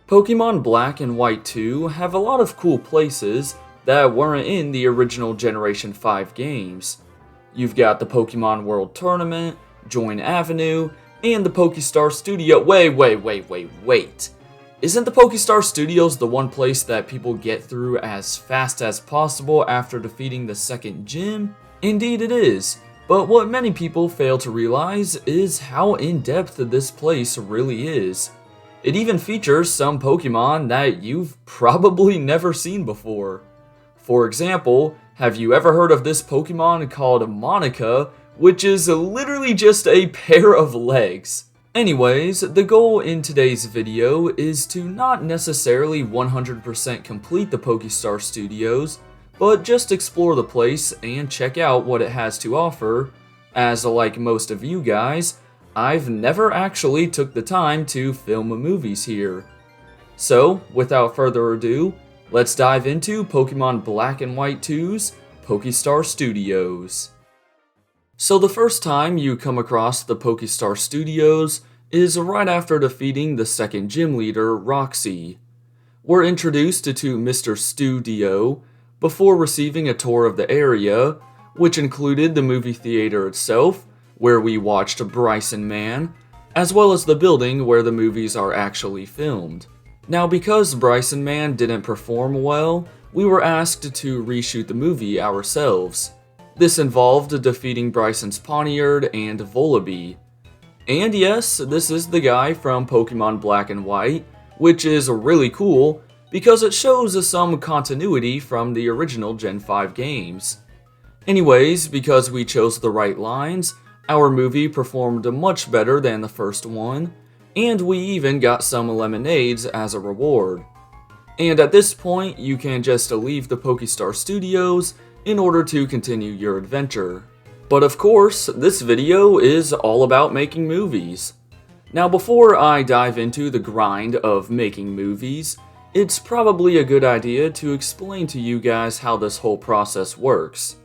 Pokemon Black and White 2 have a lot of cool places that weren't in the original Generation 5 games. You've got the Pokemon World Tournament, Join Avenue, and the Pokestar Studio. Wait. Isn't the Pokestar Studios the one place that people get through as fast as possible after defeating the second gym? Indeed it is, but what many people fail to realize is how in-depth this place really is. It even features some Pokemon that you've probably never seen before. For example, have you ever heard of this Pokemon called Monica, which is literally just a pair of legs? Anyways, the goal in today's video is to not necessarily 100% complete the Pokestar Studios, but just explore the place and check out what it has to offer, as like most of you guys, I've never actually took the time to film movies here. So, without further ado, let's dive into Pokemon Black and White 2's Pokestar Studios. So the first time you come across the Pokestar Studios is right after defeating the second gym leader, Roxy. We're introduced to Mr. Studio before receiving a tour of the area, which included the movie theater itself, where we watched Bryson Man, as well as the building where the movies are actually filmed. Now, because Bryson Man didn't perform well, we were asked to reshoot the movie ourselves. This involved defeating Bryson's Pawniard and Volibee. And yes, this is the guy from Pokemon Black and White, which is really cool because it shows some continuity from the original Gen 5 games. Anyways, because we chose the right lines, our movie performed much better than the first one, and we even got some lemonades as a reward. And at this point, you can just leave the Pokestar Studios in order to continue your adventure. But of course, this video is all about making movies. Now before I dive into the grind of making movies, it's probably a good idea to explain to you guys how this whole process works.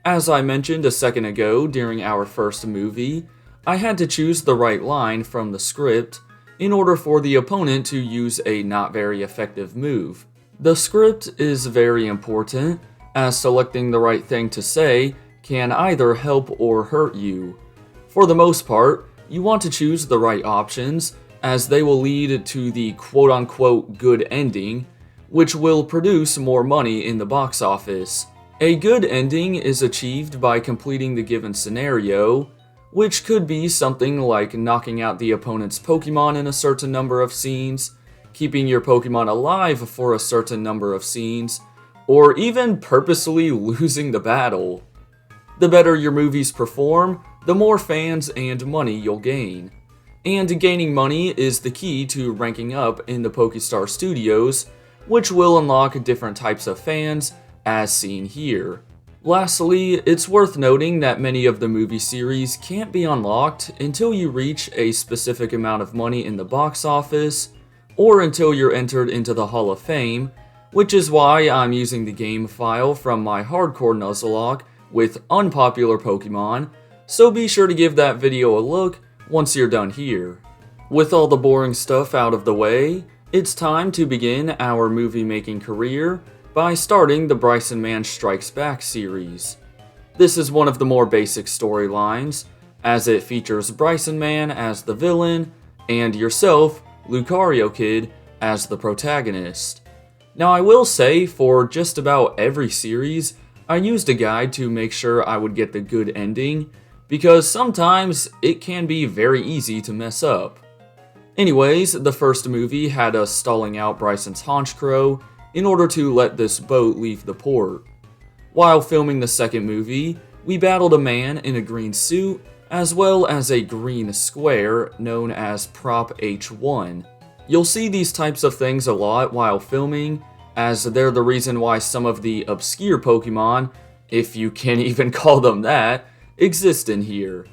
As I mentioned a second ago during our first movie, I had to choose the right line from the script in order for the opponent to use a not very effective move. The script is very important, as selecting the right thing to say can either help or hurt you. For the most part, you want to choose the right options, as they will lead to the quote-unquote good ending, which will produce more money in the box office. A good ending is achieved by completing the given scenario, which could be something like knocking out the opponent's Pokemon in a certain number of scenes, keeping your Pokemon alive for a certain number of scenes, or even purposely losing the battle. The better your movies perform, the more fans and money you'll gain. And gaining money is the key to ranking up in the Pokestar Studios, which will unlock different types of fans, as seen here. Lastly, it's worth noting that many of the movie series can't be unlocked until you reach a specific amount of money in the box office, or until you're entered into the Hall of Fame, which is why I'm using the game file from my hardcore Nuzlocke with unpopular Pokemon, so be sure to give that video a look once you're done here. With all the boring stuff out of the way, it's time to begin our movie making career by starting the Bryson Man Strikes Back series. This is one of the more basic storylines, as it features Bryson Man as the villain, and yourself, Lucario Kid, as the protagonist. Now I will say, for just about every series, I used a guide to make sure I would get the good ending, because sometimes it can be very easy to mess up. Anyways, the first movie had us stalling out Bryson's Honchkrow in order to let this boat leave the port. While filming the second movie, we battled a man in a green suit, as well as a green square known as Prop H1. You'll see these types of things a lot while filming, as they're the reason why some of the obscure Pokemon, if you can even call them that, exist in here.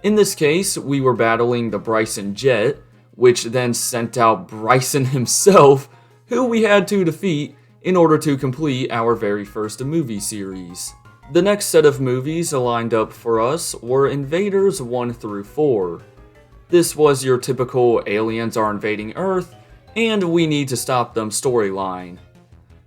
In this case, we were battling the Bryson Jet, which then sent out Bryson himself, who we had to defeat in order to complete our very first movie series. The next set of movies lined up for us were Invaders 1 through 4. This was your typical aliens are invading Earth, and we need to stop them storyline.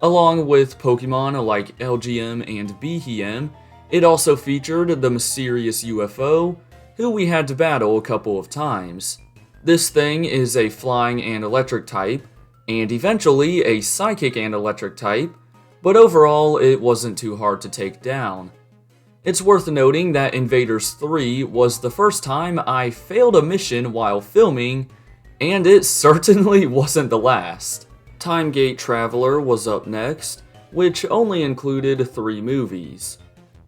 Along with Pokemon like LGM and Behem, it also featured the mysterious UFO, who we had to battle a couple of times. This thing is a flying and electric type, and eventually a psychic and electric type, but overall it wasn't too hard to take down. It's worth noting that Invaders 3 was the first time I failed a mission while filming, and it certainly wasn't the last. Time Gate Traveler was up next, which only included 3 movies.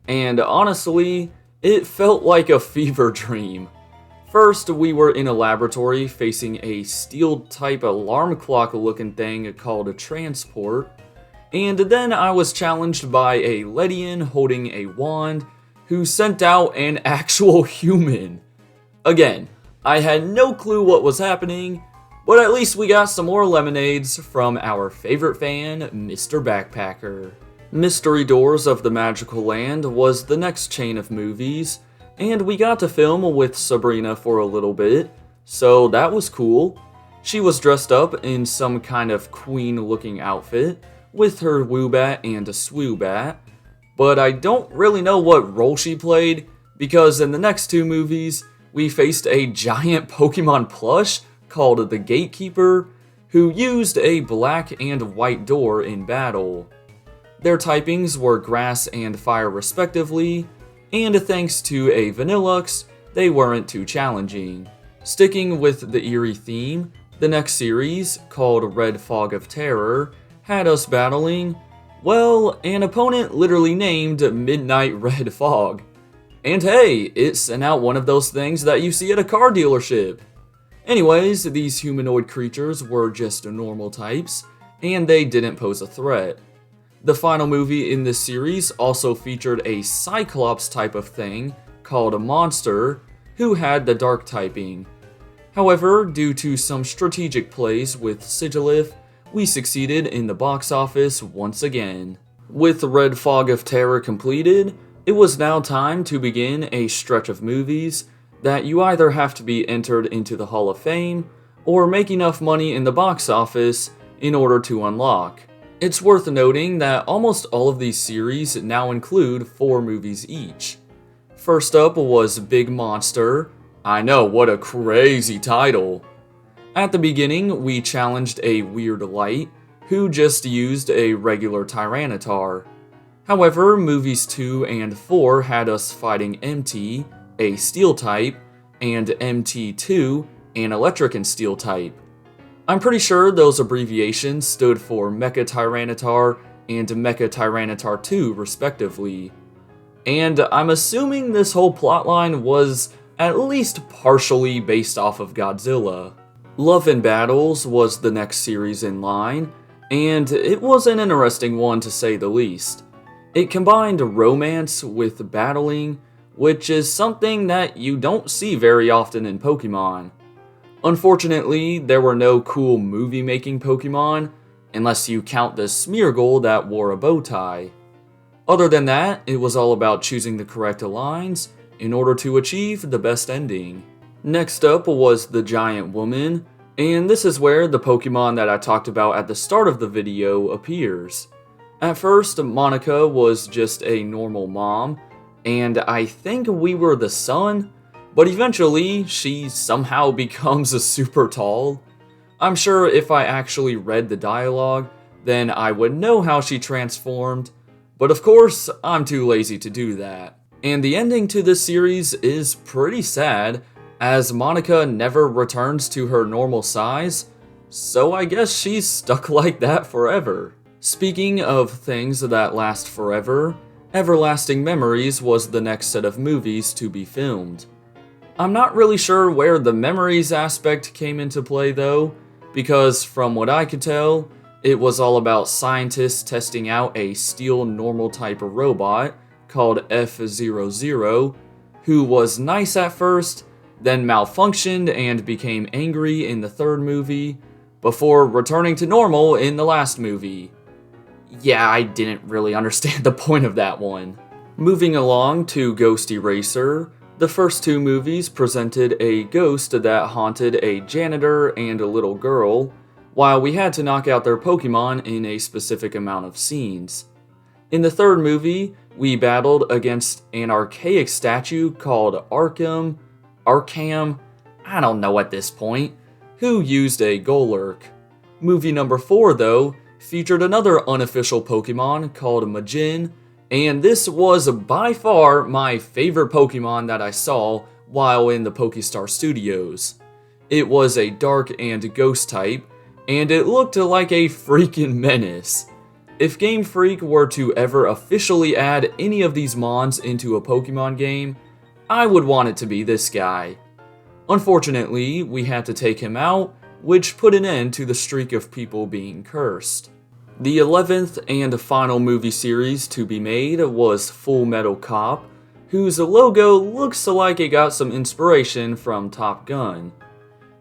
And honestly, it felt like a fever dream. First, we were in a laboratory facing a steel-type alarm clock looking thing called a transport, and then I was challenged by a Ledian holding a wand who sent out an actual human. Again, I had no clue what was happening, but at least we got some more lemonades from our favorite fan, Mr. Backpacker. Mystery Doors of the Magical Land was the next chain of movies, and we got to film with Sabrina for a little bit, so that was cool. She was dressed up in some kind of queen-looking outfit, with her Woobat and a Swoobat, but I don't really know what role she played, because in the next 2 movies, we faced a giant Pokemon plush called the Gatekeeper, who used a black and white door in battle. Their typings were grass and fire respectively, and thanks to a Vanillux, they weren't too challenging. Sticking with the eerie theme, the next series, called Red Fog of Terror, had us battling, well, an opponent literally named Midnight Red Fog. And hey, it sent out one of those things that you see at a car dealership. Anyways, these humanoid creatures were just normal types, and they didn't pose a threat. The final movie in this series also featured a Cyclops type of thing called a Monster, who had the dark typing. However, due to some strategic plays with Sigilif, we succeeded in the box office once again. With Red Fog of Terror completed, it was now time to begin a stretch of movies that you either have to be entered into the Hall of Fame or make enough money in the box office in order to unlock. It's worth noting that almost all of these series now include 4 movies each. First up was Big Monster. I know, what a crazy title. At the beginning, we challenged a weird light, who just used a regular Tyranitar. However, movies 2 and 4 had us fighting MT, a steel type, and MT2, an electric and steel type. I'm pretty sure those abbreviations stood for Mecha Tyranitar and Mecha Tyranitar 2 respectively. And I'm assuming this whole plotline was at least partially based off of Godzilla. Love and Battles was the next series in line, and it was an interesting one to say the least. It combined romance with battling, which is something that you don't see very often in Pokemon. Unfortunately, there were no cool movie-making Pokemon, unless you count the Smeargle that wore a bow tie. Other than that, it was all about choosing the correct lines in order to achieve the best ending. Next up was the Giant Woman, and this is where the Pokemon that I talked about at the start of the video appears. At first, Monica was just a normal mom, and I think we were the son, but eventually she somehow becomes a super tall. I'm sure if I actually read the dialogue, then I would know how she transformed, but of course, I'm too lazy to do that. And the ending to this series is pretty sad, as Monica never returns to her normal size, so I guess she's stuck like that forever. Speaking of things that last forever, Everlasting Memories was the next set of movies to be filmed. I'm not really sure where the memories aspect came into play though, because from what I could tell, it was all about scientists testing out a steel normal type robot called F00, who was nice at first, then malfunctioned and became angry in the 3rd movie, before returning to normal in the last movie. Yeah, I didn't really understand the point of that one. Moving along to Ghost Eraser, the first 2 movies presented a ghost that haunted a janitor and a little girl, while we had to knock out their Pokemon in a specific amount of scenes. In the third movie, we battled against an archaic statue called Arkham, I don't know at this point, who used a Golurk. Movie number 4, though, featured another unofficial Pokemon called Majin, and this was by far my favorite Pokemon that I saw while in the Pokestar Studios. It was a dark and ghost type, and it looked like a freaking menace. If Game Freak were to ever officially add any of these mons into a Pokemon game, I would want it to be this guy. Unfortunately, we had to take him out, which put an end to the streak of people being cursed. The 11th and final movie series to be made was Full Metal Cop, whose logo looks like it got some inspiration from Top Gun.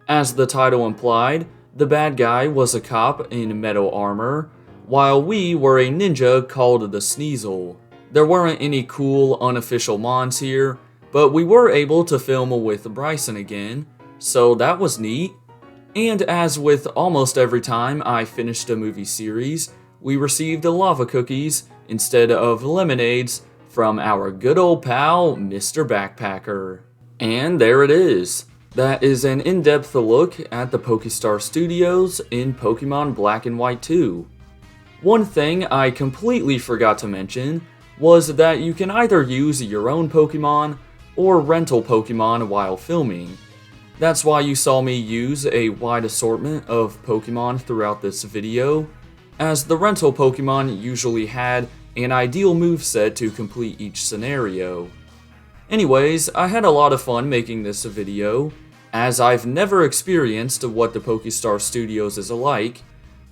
As the title implied, the bad guy was a cop in metal armor, while we were a ninja called the Sneasel. There weren't any cool unofficial mons here, but we were able to film with Bryson again, so that was neat. And as with almost every time I finished a movie series, we received lava cookies instead of lemonades from our good old pal, Mr. Backpacker. And there it is. That is an in-depth look at the Pokestar Studios in Pokemon Black and White 2. One thing I completely forgot to mention was that you can either use your own Pokemon or rental Pokemon while filming. That's why you saw me use a wide assortment of Pokemon throughout this video, as the rental Pokemon usually had an ideal moveset to complete each scenario. Anyways, I had a lot of fun making this video, as I've never experienced what the Pokestar Studios is like,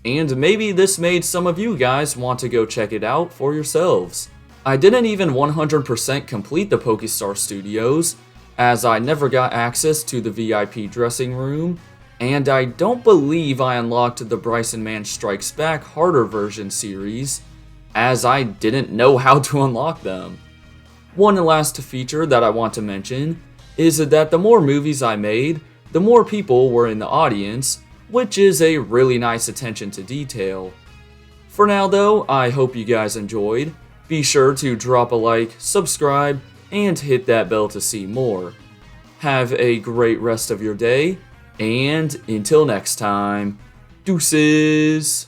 and maybe this made some of you guys want to go check it out for yourselves. I didn't even 100% complete the Pokestar Studios, as I never got access to the VIP dressing room, and I don't believe I unlocked the Bryson Man Strikes Back Harder version series, as I didn't know how to unlock them. One last feature that I want to mention is that the more movies I made, the more people were in the audience, which is a really nice attention to detail. For now though, I hope you guys enjoyed. Be sure to drop a like, subscribe, and hit that bell to see more. Have a great rest of your day, and until next time, deuces!